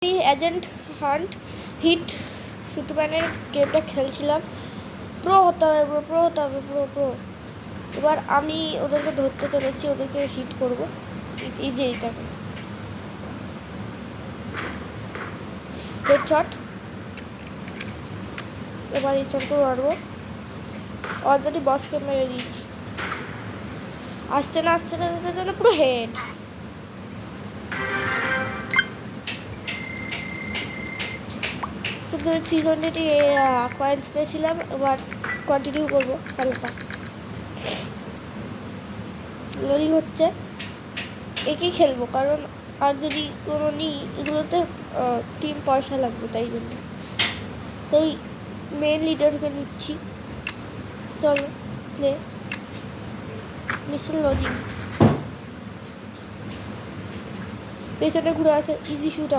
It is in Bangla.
আমি এজেন্ট হান্ট হিট শুটম্যানের গেমটা খেলছিলাম। প্রো হতে হবে প্রো। এবার আমি ওদেরকে ধরতে চলেছি, ওদেরকে হিট করবো। এই যে এইটাকে হেডশট। এবার হেডশটকে মারবো। অলরেডি বসকে মেরে দিয়েছি। আসছে না পুরো হেড। শুধু 320 কয়েন্স পেয়েছিলাম। এবার কন্টিনিউ করবো খেলাটা। লোডিং হচ্ছে, একেই খেলবো, কারণ আর যদি কোনো নিই এগুলোতে টিম পয়সা লাগবে, তাই জন্য মেন লিডারকে নিচ্ছি। চলো প্লে মিশন লজিং। পেছনে ঘুরে আছে, ইজি শুট আপ।